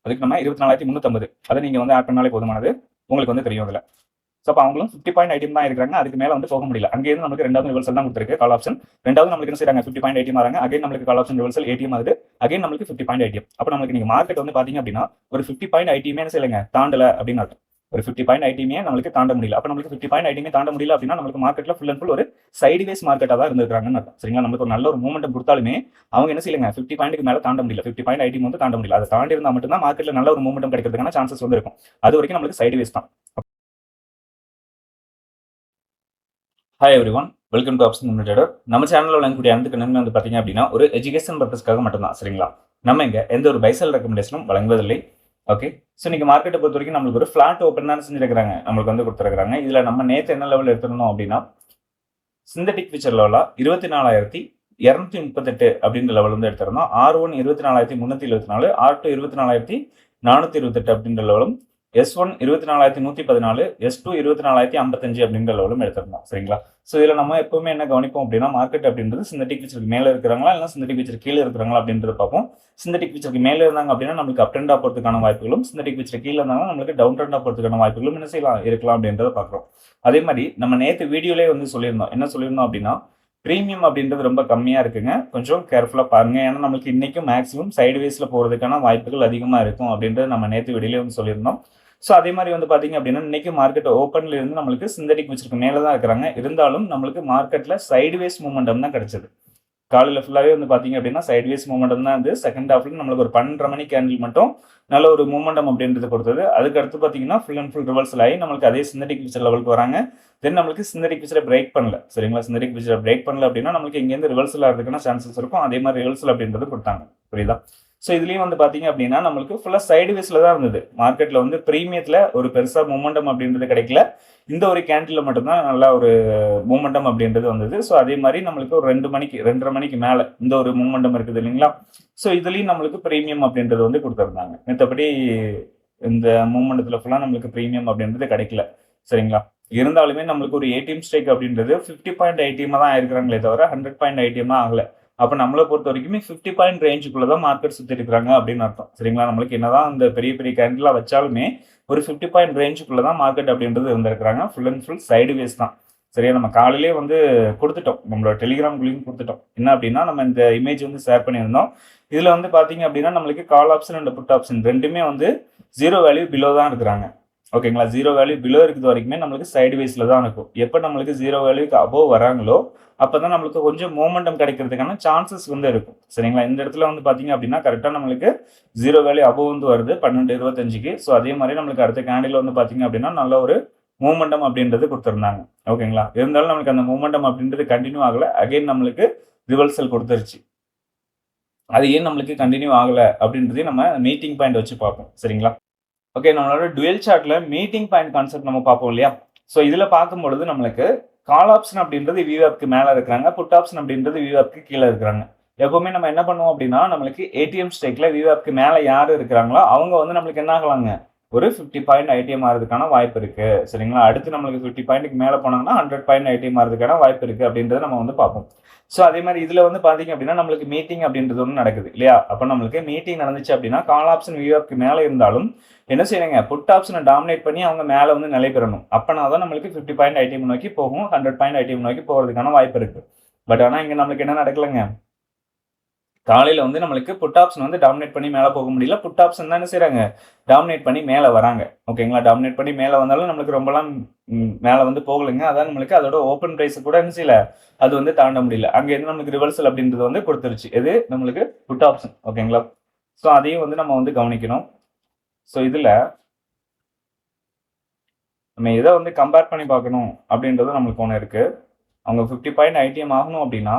அதுக்கு நம்ம 24,350 அதை நீங்க வந்து ஆட் பண்ணாலே போதுமானது, உங்களுக்கு வந்து தெரியும் அதுல. ஸோ அப்போ அவங்களும் 50.18 தான் இருக்கிறாங்க, அதுக்கு மேல வந்து போக முடியல. அங்கேயிருந்து நமக்கு ரெண்டாவது ரிவர்சல் தான் கொடுத்துருக்கு கால் ஆப்ஷன். ரெண்டாவது நம்மளுக்கு என்ன செய்றாங்க 50.18 வராங்க, அகைன் நம்மளுக்கு கால் ஆப்ஷன் ரிவர்சல் ஏடிஎம் ஆகுது, அகைன் நம்மளுக்கு 50.18. அப்போ நமக்கு நீங்க மார்க்கெட் வந்து பாத்தீங்க அப்படின்னா ஒரு 50.18 என்ன செய்யலைங்க தாண்டல அப்படின்னு அர்த்தம். ஒரு 50.18 நம்மளுக்கு தாண்ட முடியல. அப்ப நம்மளுக்கு 50.18 தாண்ட முடியல அப்படின்னா நமக்கு மார்க்கெட்ல ஃபுல் அண்ட் ஃபுல் ஒரு சைடுவேஸ் மார்க்கெட்டா தான் இருந்திருக்காங்கன்னு அர்த்தம். சரிங்களா, நமக்கு ஒரு நல்ல ஒரு மூமெண்டம் கொடுத்தாலுமே அவங்க என்ன செய்யலங்க 50 பாயிண்ட்க்கு மேல தாண்ட முடியல. 50.18 வந்து தாண்ட முடியல. அதை தாண்டி இருந்தா மட்டும்தான் மார்க்கெட்ல நல்ல ஒரு மூமெண்டம் கிடைக்கிறதுக்கான சான்சஸ் வந்து இருக்கும். அது வரைக்கும் நம்மளுக்கு சைடுவேஸ் தான். Hi every one, welcome to option limited. நம்ம சேனலில் வழங்கக்கூடிய அனைத்து நன்மை வந்து பார்த்தீங்க அப்படின்னா ஒரு எஜுகேஷன் பர்பஸ்க்காக மட்டும்தான். சரிங்களா, நம்ம இங்கே எந்த ஒரு பைசல் ரெக்கமெண்டேஷனும் வழங்குவதில்லை. ஓகே, ஸோ இன்னைக்கு மார்க்கெட்டை பொறுத்த வரைக்கும் நம்மளுக்கு ஒரு ஃபிளாட் ஓப்பன் தான் செஞ்சிருக்காங்க, நம்மளுக்கு வந்து கொடுத்துருக்காங்க. இதில் நம்ம நேற்று என்ன லெவல் எடுத்துருந்தோம் அப்படின்னா சிந்தட்டிக் ஃபியூச்சர் லெவலாக 24,238 அப்படின்ற லெவல் வந்து எடுத்திருந்தோம். R1 24,324, R2 24,428 அப்படின்ற லெவலும், S1 24,114, S2 24,055 அப்படின்ற லெவலும் எடுத்திருந்தோம். சரிங்களா, ஸோ இதில் நம்ம எப்பவுமே என்ன கவனிப்போம் அப்படின்னா மார்க்கெட் அப்படின்றது சிந்தட்டிக் ஃபியூச்சருக்கு மேலே இருக்கிறாங்களா இல்லை சிந்தட்டிக் ஃபியூச்சர் கீழே இருக்கிறாங்களா அப்படின்றத பார்ப்போம். சிந்தட்டிக் ஃபியூச்சருக்கு மேலே இருந்தாங்க அப்படின்னா நம்மளுக்கு அப் ட்ரெண்டாக போகிறதுக்கான வாய்ப்புகளும், சிந்தட்டிக் ஃபியூச்சர் கீழே இருந்தாங்கன்னா நம்மளுக்கு டவுன் ட்ரெண்டாக போகிறதுக்கான வாய்ப்புகளும் என்ன செய்யலாம் இருக்கலாம் அப்படின்றத பார்க்குறோம். அதே மாதிரி நம்ம நேற்று வீடியோலேயே வந்து சொல்லியிருந்தோம், என்ன சொல்லியிருந்தோம் அப்படின்னா ப்ரீமியம் அப்படின்றது ரொம்ப கம்மியாக இருக்குங்க, கொஞ்சம் கேர்ஃபுல்லாக பாருங்க. ஏன்னா நம்மளுக்கு இன்னைக்கும் மேக்ஸிமம் சைடுவேஸில் போகிறதுக்கான வாய்ப்புகள் அதிகமாக இருக்கும் அப்படின்றது நம்ம நேற்று வீடியோலேயே வந்து சொல்லியிருந்தோம். ஸோ அதே மாதிரி வந்து பார்த்தீங்க அப்படின்னா இன்னைக்கு மார்க்கெட் ஓப்பன்ல இருந்து நம்மளுக்கு சிந்தட்டிக் ஃபியூச்சருக்கு மேலே தான் இருக்கிறாங்க. இருந்தாலும் நம்மளுக்கு மார்க்கெட்டில் சைடுவேஸ் மூமெண்டம் தான் கிடைச்சது. காலையில் ஃபுல்லாகவே வந்து பார்த்தீங்க அப்படின்னா சைட்வேஸ் மூமெண்டம் தான் வந்து செகண்ட் ஹாஃப்ல நம்மளுக்கு ஒரு 12:30 மணி கேண்டில் மட்டும் நல்ல ஒரு மூமெண்டம் அப்படின்றது கொடுத்தது. அதுக்கு அடுத்து பார்த்தீங்கன்னா ஃபுல் அண்ட் ஃபுல் ரிவர்சல் ஆகி நம்மளுக்கு அதே சிந்தட்டிக் ஃபியூச்சர் லெவலுக்கு வராங்க. தென் நம்மளுக்கு சிந்தட்டிக் ஃபியூச்சரை பிரேக் பண்ணல. சரிங்களா, சிந்தட்டிக் ஃபியூச்சரை பிரேக் பண்ணல அப்படின்னா நம்மளுக்கு இங்கேருந்து ரிவர்சல் ஆகிறதுக்கான சான்சஸ் இருக்கும். அதே மாதிரி ரிவர்சல் அப்படின்றது கொடுத்தாங்க. புரியுதா? ஸோ இதுலேயும் வந்து பார்த்தீங்க அப்படின்னா நம்மளுக்கு ஃபுல்லாக சைடுவேஸில் தான் இருந்தது. மார்க்கெட்டில் வந்து ப்ரீமியத்தில் ஒரு பெருசாக மூமெண்டம் அப்படின்றது கிடைக்கல. இந்த ஒரு கேண்டில் மட்டும்தான் நல்லா ஒரு மூமெண்டம் அப்படின்றது வந்தது. ஸோ அதே மாதிரி நம்மளுக்கு ஒரு 2:30 மணிக்கு மேலே இந்த ஒரு மூமெண்டம் இருக்குது இல்லைங்களா. ஸோ இதுலேயும் நம்மளுக்கு ப்ரீமியம் அப்படின்றது வந்து கொடுத்துருந்தாங்க. மற்றபடி இந்த மூமெண்டத்தில் ஃபுல்லாக நம்மளுக்கு ப்ரீமியம் அப்படின்றது கிடைக்கல. சரிங்களா, இருந்தாலுமே நம்மளுக்கு ஒரு ஏடிஎம் ஸ்ட்ரைக் அப்படின்றது 50.80 தான் இருக்கிறாங்களே தவிர 100.80 ஆகலை. அப்போ நம்மளை பொறுத்த வரைக்குமே 50 பாயிண்ட் ரேஞ்சுக்குள்ள தான் மார்க்கெட் சுற்றி இருக்கிறாங்க அப்படின்னு அர்த்தம். சரிங்களா, நம்மளுக்கு என்னதான் அந்த பெரிய பெரிய கேண்டிலாக வச்சாலுமே ஒரு 50 பாயிண்ட் ரேஞ்சுக்குள்ள தான் மார்க்கெட் அப்படின்றது இருந்திருக்கிறாங்க. ஃபுல் அண்ட் ஃபுல் சைடுவேஸ் தான். சரியா, நம்ம காலையிலே வந்து கொடுத்துட்டோம், நம்மளோட டெலிகிராம்குள்ளேயும் கொடுத்துட்டோம். என்ன அப்படின்னா நம்ம இந்த இமேஜ் வந்து ஷேர் பண்ணியிருந்தோம். இதில் வந்து பார்த்தீங்க அப்படின்னா நம்மளுக்கு call option and put option ரெண்டுமே வந்து 0 வேல்யூ பிலோ தான் இருக்கிறாங்க. ஓகேங்களா, 0 வேல்யூ பிலோ இருக்கிறது வரைக்குமே நம்மளுக்கு சைடுவேஸில் தான் இருக்கும். எப்போ நம்மளுக்கு 0 வேல்யூக்கு அபோவ் வராங்களோ அப்போ தான் நம்மளுக்கு கொஞ்சம் மூமெண்டம் கிடைக்கிறதுக்கான சான்சஸ் வந்து இருக்கும். சரிங்களா, இந்த இடத்துல வந்து பார்த்தீங்க அப்படின்னா கரெக்டாக நம்மளுக்கு 0 வேல்யூ அபோவ் வந்து வருது 12:25க்கு. ஸோ அதே மாதிரி நம்மளுக்கு அடுத்த கேண்டில் வந்து பார்த்தீங்க அப்படின்னா நல்ல ஒரு மூமெண்டம் அப்படின்றது கொடுத்துருந்தாங்க. ஓகேங்களா, இருந்தாலும் நம்மளுக்கு அந்த மூமெண்டம் அப்படின்றது கண்டினியூ ஆகலை. அகைன் நம்மளுக்கு ரிவர்சல் கொடுத்துருச்சு. அது ஏன் நம்மளுக்கு கண்டினியூ ஆகலை அப்படின்றதையும் நம்ம மீட்டிங் பாயிண்ட் வச்சு பார்ப்போம். சரிங்களா, ஓகே, நம்மளோட டுவெல் சார்ட்ல மீட்டிங் பாயிண்ட் கான்செப்ட் நம்ம பார்ப்போம் இல்லையா. ஸோ இதில் பார்க்கும்பொழுது நம்மளுக்கு கால் ஆப்ஷன் அப்படின்றது வியூஆப்க்கு மேலே இருக்கிறாங்க, புட் ஆப்ஷன் அப்படின்றது வியூஆப்க்கு கீழே இருக்கிறாங்க. எப்பவுமே நம்ம என்ன பண்ணுவோம் அப்படின்னா நம்மளுக்கு ஏடிஎம் ஸ்டேக்ல வியூஆப்க்கு மேலே யார் இருக்கிறாங்களோ அவங்க வந்து நம்மளுக்கு என்ன ஆகலாங்க ஒரு 50 பாயிண்ட் ஐடிஎம் ஆகிறதுக்கான வாய்ப்பு இருக்கு. சரிங்களா, அடுத்து நம்மளுக்கு 50 பாயிண்ட்டுக்கு மேலே போனாங்கன்னா 100 பாயிண்ட் ஐடிஎம் ஆகிறதுக்கான வாய்ப்பு இருக்கு அப்படின்றத நம்ம வந்து பார்ப்போம். ஸோ அதே மாதிரி இதில் வந்து பார்த்தீங்க அப்படின்னா நம்மளுக்கு மீட்டிங் அப்படின்றது ஒன்று நடக்குது இல்லையா. அப்போ நம்மளுக்கு மீட்டிங் நடந்துச்சு அப்படின்னா கால் ஆப்ஷன் வியூஆப்க்கு மேலே இருந்தாலும் என்ன செய்யணுங்க புட் ஆப்ஷனை டாமினேட் பண்ணி அவங்க மேலே வந்து நிலை பெறணும். அப்போனா தான் நம்மளுக்கு 50 பாயிண்ட் ஐடிஎம் நோக்கி போகும், 100 பாயிண்ட் ஐடிஎம் நோக்கி போகிறதுக்கான வாய்ப்பு இருக்கு. பட் ஆனால் இங்கே நம்மளுக்கு என்ன நடக்கலைங்க, காலையில் வந்து நம்மளுக்கு புட் ஆப்ஷன் வந்து டாமினேட் பண்ணி மேலே போக முடியல. புட் ஆப்ஷன் தான் என்ன செய்கிறாங்க டாமினேட் பண்ணி மேலே வராங்க. ஓகேங்களா, டாமினேட் பண்ணி மேலே வந்தாலும் நம்மளுக்கு ரொம்பலாம் மேலே வந்து போகலைங்க. அதான் நம்மளுக்கு அதோட ஓப்பன் ப்ரைஸ் கூட என்ன செய்யல அது வந்து தாண்ட முடியல. அங்கேருந்து நம்மளுக்கு ரிவர்சல் அப்படின்றது வந்து கொடுத்துருச்சு எது நம்மளுக்கு புட் ஆப்ஷன். ஓகேங்களா, ஸோ அதையும் வந்து நம்ம வந்து கவனிக்கணும். ஸோ இதில் நம்ம எதை வந்து கம்பேர் பண்ணி பார்க்கணும் அப்படின்றது நம்மளுக்கு ஒன்று இருக்கு. அவங்க 50 பாயிண்ட் ஐடிஎம் ஆகணும் அப்படின்னா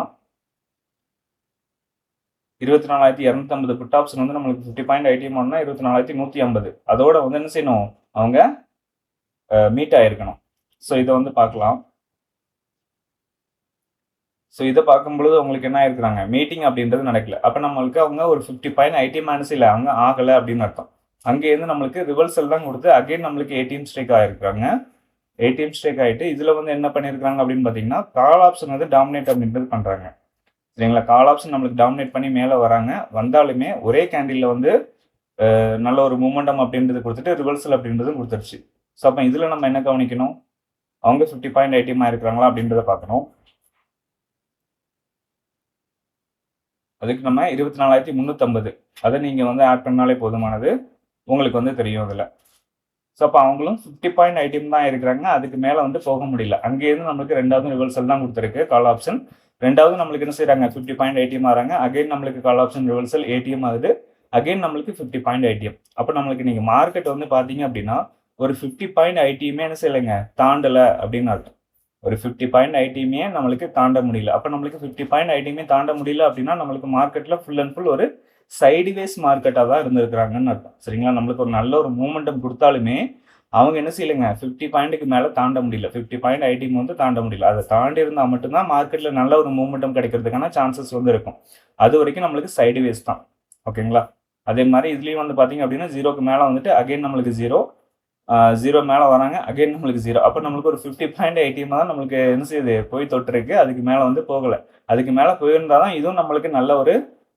24,250 புட் ஆப்ஷன் வந்து நம்மளுக்கு 50 பாயிண்ட் ஐடிஎம் ஆகணும்னா 24,150 அதோட வந்து என்ன செய்யணும் அவங்க மீட் ஆயிருக்கணும். ஸோ இதை வந்து பார்க்கலாம். ஸோ இதை பார்க்கும்பொழுது அவங்களுக்கு என்ன ஆயிருக்கிறாங்க மீட்டிங் அப்படின்றது நடக்கல. அப்போ நம்மளுக்கு அவங்க ஒரு 50 பாயிண்ட் ஐடிஎம் இல்லை அவங்க ஆகலை அப்படின்னு அர்த்தம். அங்கேருந்து நம்மளுக்கு ரிவர்சல் தான் கொடுத்து அகைன் நம்மளுக்கு ஏடிஎம் ஸ்ட்ரைக் ஆகிருக்காங்க. ஏடிஎம் ஸ்ட்ரைக் ஆகிட்டு இதில் வந்து என்ன பண்ணியிருக்காங்க அப்படின்னு பார்த்தீங்கன்னா கால் ஆப்ஷன் வந்து டாமினேட் அப்படின்றது பண்ணுறாங்க. சரிங்களா, கால் ஆப்ஷன் நம்மளுக்கு டாமினேட் பண்ணி மேலே வராங்க. வந்தாலுமே ஒரே கேண்டில் வந்து நல்ல ஒரு மூமெண்டம் அப்படின்றது கொடுத்துட்டு ரிவர்சல் அப்படின்றதும் கொடுத்துருச்சு. ஸோ அப்போ இதில் நம்ம என்ன கவனிக்கணும், அவங்க 50 பாயிண்ட் ஐடியமாக இருக்கிறாங்களா அப்படின்றத பார்க்கணும். அதுக்கு நம்ம 24,350 அதை நீங்கள் வந்து ஆட் பண்ணாலே போதுமானது, உங்களுக்கு வந்து தெரியும் அதில். ஸோ அப்போ அவங்களும் 50 பாயிண்ட் ஐடியம் தான் இருக்கிறாங்க, அதுக்கு மேலே வந்து போக முடியல. அங்கேயிருந்து நம்மளுக்கு ரெண்டாவது ரிவர்சல் தான் கொடுத்துருக்கு கால் ஆப்ஷன். ரெண்டாவது நம்மளுக்கு என்ன செய்கிறாங்க, 50 பாயிண்ட் ஐடியம் ஆகிறாங்க. அகைன் நம்மளுக்கு கால் ஆப்ஷன் ரிவர்சல் ஏடிஎம் ஆகுது. அகைன் நம்மளுக்கு 50 பாயிண்ட் ஐடிஎம். அப்போ நம்மளுக்கு நீங்கள் மார்க்கெட் வந்து பார்த்தீங்க அப்படின்னா ஒரு 50 பாயிண்ட் ஐடியுமே என்ன செய்யலைங்க, தாண்டலை அப்படின்னு அர்த்தம். ஒரு 50 பாயிண்ட் ஐடியுமே நம்மளுக்கு தாண்ட முடியல. அப்போ நம்மளுக்கு 50 பாயிண்ட் ஐடியுமே தாண்ட முடியல அப்படின்னா நம்மளுக்கு மார்க்கெட்டில் ஃபுல் அண்ட் ஃபுல் ஒரு சைடுவேஸ் மார்க்கெட்டாக தான் இருந்திருக்கிறாங்கன்னு அர்த்தம். சரிங்களா, நம்மளுக்கு ஒரு நல்ல ஒரு மூமெண்டம் கொடுத்தாலுமே அவங்க என்ன செய்யலைங்க, 50 பாயிண்ட்டுக்கு மேலே தாண்ட முடியல. 50 பாயிண்ட் ஐடிஎம் வந்து தாண்ட முடியல. அதை தாண்டி இருந்தால் மட்டும்தான் மார்க்கெட்டில் நல்ல ஒரு மூமெண்டம் கிடைக்கிறதுக்கான சான்சஸ் வந்து இருக்கும். அது வரைக்கும் நம்மளுக்கு சைடுவேஸ் தான். ஓகேங்களா, அதே மாதிரி இதுலேயும் வந்து பார்த்தீங்க அப்படின்னா 0க்கு மேலே வந்துட்டு அகைன் நம்மளுக்கு 0 மேலே வராங்க, அகைன் நம்மளுக்கு 0. அப்போ நம்மளுக்கு ஒரு 50 பாயிண்ட் ஐடிஎம் தான் நம்மளுக்கு என்ன செய்யுது, போய் தொட்டுருக்கு. அதுக்கு மேலே வந்து போகலை. அதுக்கு மேலே போயிருந்தால் தான் இதுவும் நம்மளுக்கு நல்ல ஒரு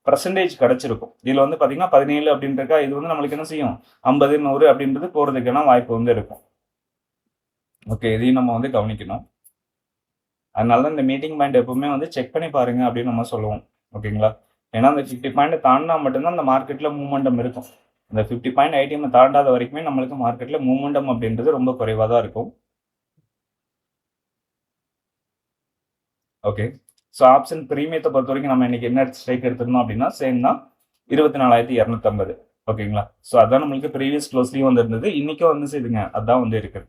பர்சன்டேஜ் கிடைச்சிருக்கும். இதில் வந்து பார்த்தீங்கன்னா 17 அப்படின்றக்கா இது வந்து நம்மளுக்கு என்ன செய்யும், 50, 100 அப்படின்றது போகிறதுக்கான வாய்ப்பு வந்து இருக்கும். ஓகே, இதையும் நம்ம வந்து கவனிக்கணும். அதனால தான் இந்த மீட்டிங் பாயிண்ட் எப்பவுமே வந்து செக் பண்ணி பாருங்க அப்படின்னு நம்ம சொல்லுவோம். ஓகேங்களா, ஏன்னா அந்த 50 பாயிண்ட் தாண்டினா மட்டும்தான் அந்த மார்க்கெட்டில் மூமெண்டம் இருக்கும். இந்த 50 பாயிண்ட் ஐடிஎம் தாண்டாத வரைக்குமே நம்மளுக்கு மார்க்கெட்டில் மூமெண்டம் அப்படின்றது ரொம்ப குறைவாக தான் இருக்கும். ஓகே, ஸோ ஆப்ஷன் பிரீமியத்தை பொறுத்த வரைக்கும் நம்ம இன்னைக்கு என்ன ஸ்ட்ரைக் எடுத்துருந்தோம் அப்படின்னா சேம் தான், 24,250. ஓகேங்களா, ஸோ அதான் நம்மளுக்கு ப்ரீவியஸ் க்ளோஸ்லையும் வந்து இருந்தது, இன்னைக்கும் வந்து செய்யுதுங்க, அதான் வந்து இருக்குது.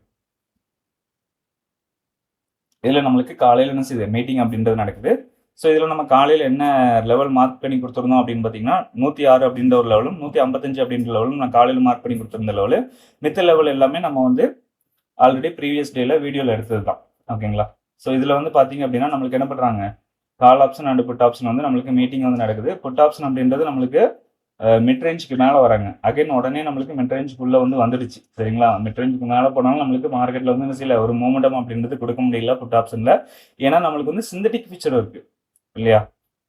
இதில் நம்மளுக்கு காலையில் என்ன செய்யுது, மீட்டிங் அப்படின்றது நடக்குது. ஸோ இதில் நம்ம காலையில் என்ன லெவல் மார்க் பண்ணி கொடுத்துருந்தோம் அப்படின்னு பார்த்தீங்கன்னா 106 அப்படின்ற ஒரு லெவலும் 155 அப்படின்ற லெவலும் நான் காலையில் மார்க் பண்ணி கொடுத்துருந்த லெவலு. மித்த லெவல் எல்லாமே நம்ம வந்து ஆல்ரெடி ப்ரீவியஸ் டேல வீடியோவில் எடுத்தது தான். ஓகேங்களா, ஸோ இதில் வந்து பார்த்தீங்க அப்படின்னா நம்மளுக்கு என்ன பண்ணுறாங்க, call option and put option வந்து நம்மளுக்கு மீட்டிங் வந்து நடக்குது. புட் ஆப்ஷன் அப்படின்றது நம்மளுக்கு மிட் ரேஞ்சுக்கு மேலே வராங்க. அகைன் உடனே நம்மளுக்கு மிட் ரேஞ்சுக்குள்ளே வந்து வந்துடுச்சு. சரிங்களா, மிட் ரேஞ்சுக்கு மேலே போனாலும் நம்மளுக்கு மார்க்கெட்டில் வந்து சில ஒரு மூமெண்டம் அப்படின்றது கொடுக்க முடியல புட் ஆப்ஷனில். ஏன்னா நம்மளுக்கு வந்து சிந்தட்டிக் ஃபீச்சர் இருக்குது இல்லையா,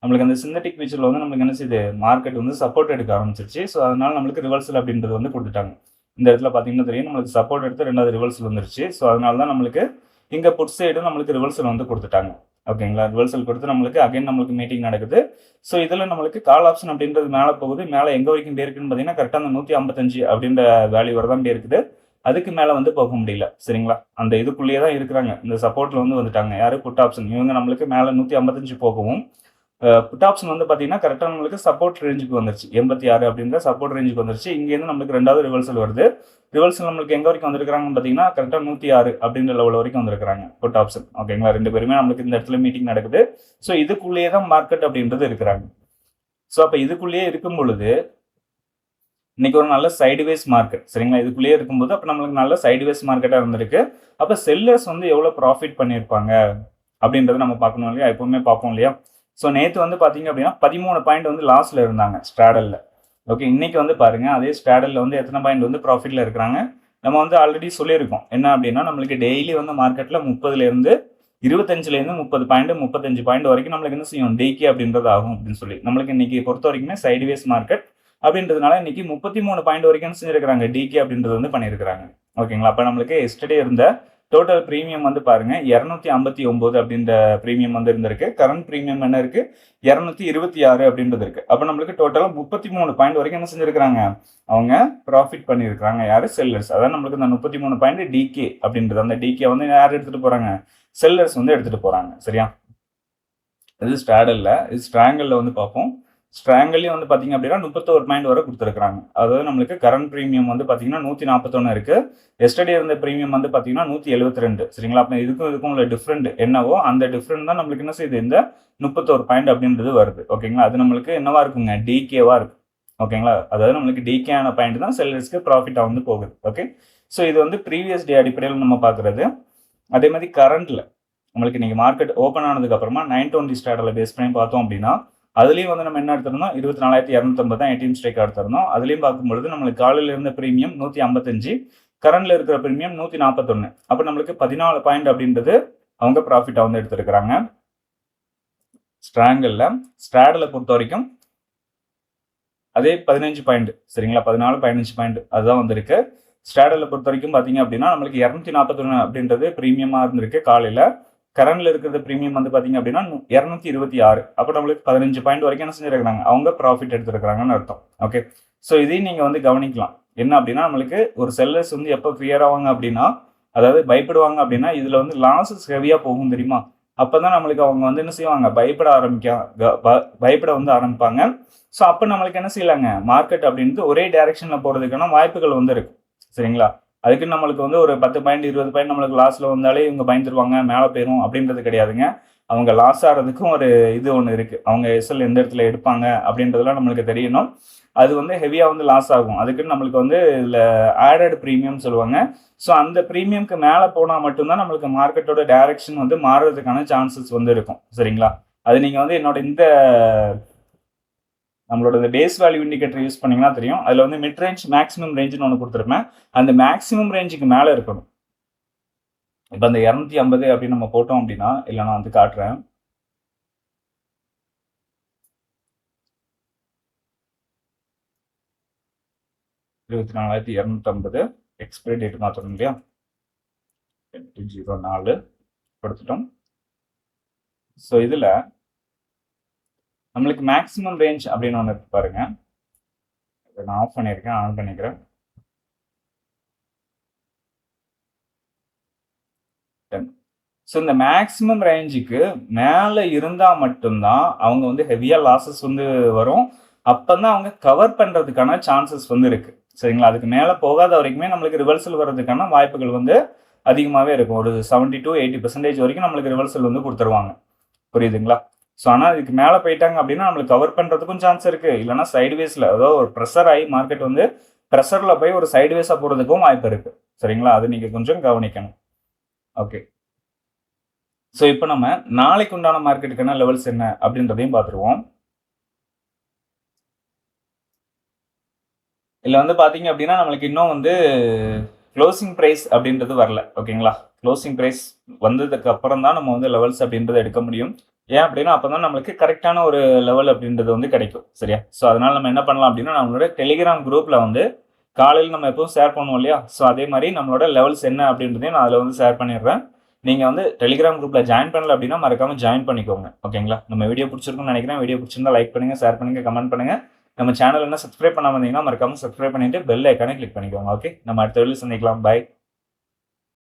நம்மளுக்கு அந்த சிந்தட்டிக் ஃபீச்சரில் வந்து நம்மளுக்கு என்ன செய்யுது, மார்க்கெட் வந்து சப்போர்ட் எடுக்க ஆரம்பிச்சிருச்சு. ஸோ அதனால நம்மளுக்கு ரிவர்சல் அப்படின்றது வந்து கொடுத்துட்டாங்க. இந்த இடத்துல பார்த்தீங்கன்னா தெரியும், நம்மளுக்கு சப்போர்ட் எடுத்து ரெண்டாவது ரிவர்சல் வந்துருச்சு. ஸோ அதனால தான் நம்மளுக்கு இங்கே புட் சைடும் நம்மளுக்கு ரிவர்சல் வந்து கொடுத்துட்டாங்க. ஓகேங்களா, ரிவர்சல் கொடுத்து நம்மளுக்கு அகைன் நம்மளுக்கு மீட்டிங் நடக்குது. ஸோ இதில் நம்மளுக்கு கால் ஆப்ஷன் அப்படின்றது மேலே போகுது. மேலே எங்கே வரைக்கும் இருக்குன்னு பார்த்தீங்கன்னா கரெக்டாக அந்த 155 அப்படின்ற வேல்யூ வர தான் இருக்குது. அதுக்கு மேலே வந்து போக முடியல. சரிங்களா, அந்த இதுக்குள்ளேயே தான் இருக்கிறாங்க. இந்த சப்போர்ட்டில் வந்து வந்துட்டாங்க யார், புட் ஆப்ஷன். இவங்க நம்மளுக்கு மேலே 155 போகவும் புட் ஆப்ஷன் வந்து பார்த்தீங்கன்னா கரெக்டாக நம்மளுக்கு சப்போர்ட் ரேஞ்சுக்கு வந்துருச்சு. 86 அப்படின்ற சப்போர்ட் ரேஞ்சுக்கு வந்துருச்சு. இங்கேருந்து நம்மளுக்கு ரெண்டாவது ரிவர்சல் வருது. ரிவர்சல் நம்மளுக்கு எங்கே வரைக்கும் வந்திருக்காங்கன்னு பார்த்தீங்கன்னா கரெக்டாக 106 அப்படின்ற லெவல் வரைக்கும் வந்திருக்காங்க புட் ஆப்ஷன். ஓகேங்களா, ரெண்டு பேருமே நம்மளுக்கு இந்த இடத்துல மீட்டிங் நடக்குது. ஸோ இதுக்குள்ளேயே தான் மார்க்கெட் அப்படின்றது இருக்கிறாங்க. ஸோ அப்போ இதுக்குள்ளேயே இருக்கும் பொழுது இன்னைக்கு ஒரு நல்ல சைடுவேஸ் மார்க்கெட். சரிங்களா, இதுக்குள்ளேயே இருக்கும்போது அப்போ நம்மளுக்கு நல்ல சைடுவேஸ் மார்க்கெட்டாக இருந்திருக்கு. அப்போ செல்லர்ஸ் வந்து எவ்வளோ ப்ராஃபிட் பண்ணியிருப்பாங்க அப்படின்றத நம்ம பார்க்கணும் இல்லையா, எப்பவுமே பார்ப்போம் இல்லையா. ஸோ நேற்று வந்து பார்த்தீங்க அப்படின்னா 13 பாயிண்ட் வந்து லாஸில் இருந்தாங்க ஸ்ட்ராடலில். ஓகே, இன்னைக்கு வந்து பாருங்க அதே ஸ்ட்ராடலில் வந்து எத்தனை பாயிண்ட் வந்து ப்ராஃபிட்டில் இருக்கிறாங்க. நம்ம வந்து ஆல்ரெடி சொல்லியிருக்கோம் என்ன அப்படின்னா நம்மளுக்கு டெய்லி வந்து மார்க்கெட்டில் 30லேருந்து 25லேருந்து 30 பாயிண்ட் 35 பாயிண்ட் வரைக்கும் நம்மளுக்கு என்ன செய்யும், டேக்கே அப்படின்றது ஆகும் அப்படின்னு சொல்லி. நம்மளுக்கு இன்னைக்கு பொறுத்த வரைக்குமே சைடுவேஸ் மார்க்கெட் அப்படின்றதுனால இன்னைக்கு 33 பாயிண்ட் வரைக்கும் செஞ்சிருக்கிறாங்க டிகே அப்படின்றது வந்து பண்ணியிருக்கிறாங்க. ஓகேங்களா, அப்போ நம்மளுக்கு எஸ்டர்டே இருந்த டோட்டல் ப்ரீமியம் வந்து பாருங்க 259 அப்படின்ற ப்ரீமியம் வந்து இருந்திருக்கு. கரண்ட் ப்ரீமியம் என்ன இருக்கு, 226 அப்படின்றது இருக்கு. அப்போ நம்மளுக்கு டோட்டலாக 33 பாயிண்ட் வரைக்கும் என்ன செஞ்சிருக்கிறாங்க, அவங்க ப்ராஃபிட் பண்ணியிருக்கிறாங்க. யாரு, செல்லர்ஸ். அதான் நம்மளுக்கு இந்த 33 பாயிண்ட் டிகே அப்படின்றது, அந்த டிகே வந்து யார் எடுத்துட்டு போறாங்க, செல்லர்ஸ் வந்து எடுத்துட்டு போறாங்க. சரியா, இது ஸ்ட்ராடல்ல. இது ஸ்ட்ராங்கல்ல வந்து பார்ப்போம். ஸ்ட்ராங்கல்லையும் வந்து பார்த்தீங்க அப்படின்னா 31 பாயிண்ட் வரை கொடுத்துருக்காங்க. அதாவது நம்மளுக்கு கரண்ட் ப்ரீமியம் வந்து பார்த்தீங்கன்னா 141 இருக்கு. எஸ்டர்டே இருந்த ப்ரீமியம் வந்து பார்த்தீங்கன்னா 172. சரிங்களா, அப்போ இதுக்கும் உள்ள டிஃப்ரெண்ட் என்னவோ அந்த டிஃப்ரெண்ட் தான் நம்மளுக்கு என்ன செய்யுது, இந்த 31 பாயிண்ட் அப்படின்றது வருது. ஓகேங்களா, அது நம்மளுக்கு என்னவா இருக்குங்க, டிகேவா இருக்கு. ஓகேங்களா, அதாவது நம்மளுக்கு டிகே ஆன பாயிண்ட் தான் செல்லர்ஸ்க்கு ப்ராஃபிட்டாக வந்து போகுது. ஓகே, ஸோ இது வந்து ப்ரீவியஸ் டே அடிப்படையில் நம்ம பார்க்குறது. அதே மாதிரி கரண்ட்ல நம்மளுக்கு இன்னைக்கு மார்க்கெட் ஓப்பன் ஆனதுக்கு அப்புறமா 920 ஸ்டார்டில் பேஸ் பண்ணி பார்த்தோம் அப்படின்னா அதுலேயும் வந்து நம்ம என்ன எடுத்திருந்தோம், 24,250 தான் ஏடிஎம் ஸ்ட்ரைக் எடுத்திருந்தோம். அதுலேயும் பார்க்கும்பொழுது நம்மளுக்கு காலையில் இருந்த ப்ரீமியம் 155, கரண்ட்ல இருக்கிற ப்ரீமியம் 141. அப்போ நம்மளுக்கு 14 பாயிண்ட் அப்படின்றது அவங்க ப்ராஃபிட்டாக வந்து எடுத்திருக்கிறாங்க. ஸ்ட்ராங்கல்ல. ஸ்ட்ராடலை பொறுத்த வரைக்கும் அதே 15 பாயிண்ட் சரிங்களா, 14 15 பாயிண்ட் அதுதான் வந்திருக்கு. ஸ்ட்ராடலை பொறுத்த வரைக்கும் பார்த்தீங்க அப்படின்னா நம்மளுக்கு 241 அப்படின்றது ப்ரீமியமாக இருந்திருக்கு காலையில். கரண்ட்ல இருக்கிறது ப்ரீமியம் வந்து பார்த்தீங்க அப்படின்னா 226. அப்போ நம்மளுக்கு 15 பாயிண்ட் வரைக்கும் என்ன செஞ்சிருக்காங்க, அவங்க ப்ராஃபிட் எடுத்துருக்காங்கன்னு அர்த்தம். ஓகே, ஸோ இதையும் நீங்கள் வந்து கவனிக்கலாம். என்ன அப்படின்னா நம்மளுக்கு ஒரு செல்லர்ஸ் வந்து எப்போ கிளியர் ஆவாங்க அப்படின்னா, அதாவது பயப்படுவாங்க அப்படின்னா இதில் வந்து லாஸஸ் ஹெவியாக போகும் தெரியுமா, அப்போ தான் நம்மளுக்கு அவங்க வந்து என்ன செய்வாங்க, பயப்பட வந்து ஆரம்பிப்பாங்க. ஸோ அப்போ நம்மளுக்கு என்ன செய்யலாங்க, மார்க்கெட் அப்படின்ட்டு ஒரே டைரக்ஷனில் போகிறதுக்கான வாய்ப்புகள் வந்து இருக்கு சரிங்களா. அதுக்கு நம்மளுக்கு வந்து ஒரு 10 பாயிண்ட் 20 பாயிண்ட் நம்மளுக்கு லாஸ்ல வந்தாலே இவங்க பயந்துருவாங்க, மேலே போயிடும் அப்படின்றது கிடையாதுங்க. அவங்க லாஸ் ஆகிறதுக்கும் ஒரு இது ஒன்று இருக்கு. அவங்க எஸ்எல் எந்த இடத்துல எடுப்பாங்க அப்படின்றதுலாம் நம்மளுக்கு தெரியணும். அது வந்து ஹெவியாக வந்து லாஸ் ஆகும். அதுக்குன்னு நம்மளுக்கு வந்து இதில் ஆடட் ப்ரீமியம் சொல்லுவாங்க. ஸோ அந்த ப்ரீமியம்க்கு மேலே போனால் மட்டும்தான் நம்மளுக்கு மார்க்கெட்டோட டைரக்ஷன் வந்து மாறுறதுக்கான சான்சஸ் வந்து இருக்கும் சரிங்களா. அது நீங்கள் வந்து என்னோட இந்த நம்மளோட பேஸ் வேல்யூ இண்டிகேட்டர் யூஸ் பண்ணீங்கன்னா தெரியும். அதில் வந்து மிட் ரேஞ்ச் மேக்ஸிமம் ரேஞ்சுன்னு ஒன்று கொடுத்துருப்பேன். அந்த மேக்ஸிமம் ரேஞ்சுக்கு மேலே இருக்கணும். இப்போ அந்த 250 அப்படின்னு நம்ம போட்டோம் அப்படின்னா, இல்லை நான் வந்து காட்டுறேன். $24,250 எக்ஸ்பைரி டேட் மாற்றணும் இல்லையா, 8/04 கொடுத்துட்டோம். ஸோ இதில் நம்மளுக்கு மேக்ஸிமம் ரேஞ்ச் அப்படின்னு ஒன்று இருக்கு பாருங்க. இதை நான் ஆஃப் பண்ணியிருக்கேன், ஆன் பண்ணிக்கிறேன். ஸோ இந்த மேக்ஸிமம் ரேஞ்சுக்கு மேலே இருந்தால் மட்டும்தான் அவங்க வந்து ஹெவியாக லாஸஸ் வந்து வரும். அப்போ தான் அவங்க கவர் பண்ணுறதுக்கான சான்சஸ் வந்து இருக்குது சரிங்களா. அதுக்கு மேலே போகாத வரைக்குமே நம்மளுக்கு ரிவர்சல் வர்றதுக்கான வாய்ப்புகள் வந்து அதிகமாகவே இருக்கும். ஒரு 70 to 80% வரைக்கும் நம்மளுக்கு ரிவர்சல் வந்து கொடுத்துருவாங்க, புரியுதுங்களா. ஸோ ஆனால் இதுக்கு மேலே போயிட்டாங்க அப்படின்னா நம்மளுக்கு கவர் பண்ணுறதுக்கும் சான்ஸ் இருக்குது. இல்லைனா சைட்வேஸில் அதாவது ஒரு ப்ரெஷர் ஆகி மார்க்கெட் வந்து ப்ரெஷரில் போய் ஒரு சைட்வேஸாக போகிறதுக்கும் வாய்ப்பு இருக்குது சரிங்களா. அது நீங்கள் கொஞ்சம் கவனிக்கணும். ஓகே, ஸோ இப்போ நம்ம நாளைக்கு உண்டான மார்க்கெட்டுக்கான லெவல்ஸ் என்ன அப்படின்றதையும் பார்த்துருவோம். இதில் வந்து பார்த்தீங்க அப்படின்னா நம்மளுக்கு இன்னும் வந்து க்ளோசிங் ப்ரைஸ் அப்படின்றது வரல. ஓகேங்களா, க்ளோசிங் ப்ரைஸ் வந்ததுக்கு அப்புறம் தான் நம்ம வந்து லெவல்ஸ் அப்படின்றத எடுக்க முடியும். ஏன் அப்படின்னா அப்போ தான் நம்மளுக்கு கரெக்டான ஒரு லெவல் அப்படின்றது வந்து கிடைக்கும் சரியா. ஸோ அதனால் நம்ம என்ன பண்ணலாம் அப்படின்னா நம்மளோட டெலிகிராம் குரூப்பில் வந்து காலையில் நம்ம எப்பவும் ஷேர் பண்ணுவோம் இல்லையா. ஸோ அதே மாதிரி நம்மளோட லெவல்ஸ் என்ன அப்படின்றதையும் நான் அதில் வந்து ஷேர் பண்ணிடுறேன். நீங்கள் வந்து டெலிகிராம் குரூப்பில் ஜாயின் பண்ணல அப்படின்னா மறக்காமல் ஜாயின் பண்ணிக்கோங்க. ஓகேங்களா, நம்ம வீடியோ பிடிச்சிருக்குன்னு நினைக்கிறேன். வீடியோ பிடிச்சிருந்தா லைக் பண்ணுங்கள், ஷேர் பண்ணுங்கள், கமெண்ட் பண்ணுங்கள். நம்ம சேனல் என்ன சப்ஸ்கிரைப் பண்ணாமல் இருந்தீங்கன்னா மறக்காமல் சப்ஸ்கிரைப் பண்ணிட்டு பெல் ஐக்கானே கிளிக் பண்ணிக்கோங்க. ஓகே, நம்ம அடுத்த வீடியோவில் சந்திக்கலாம். பாய்.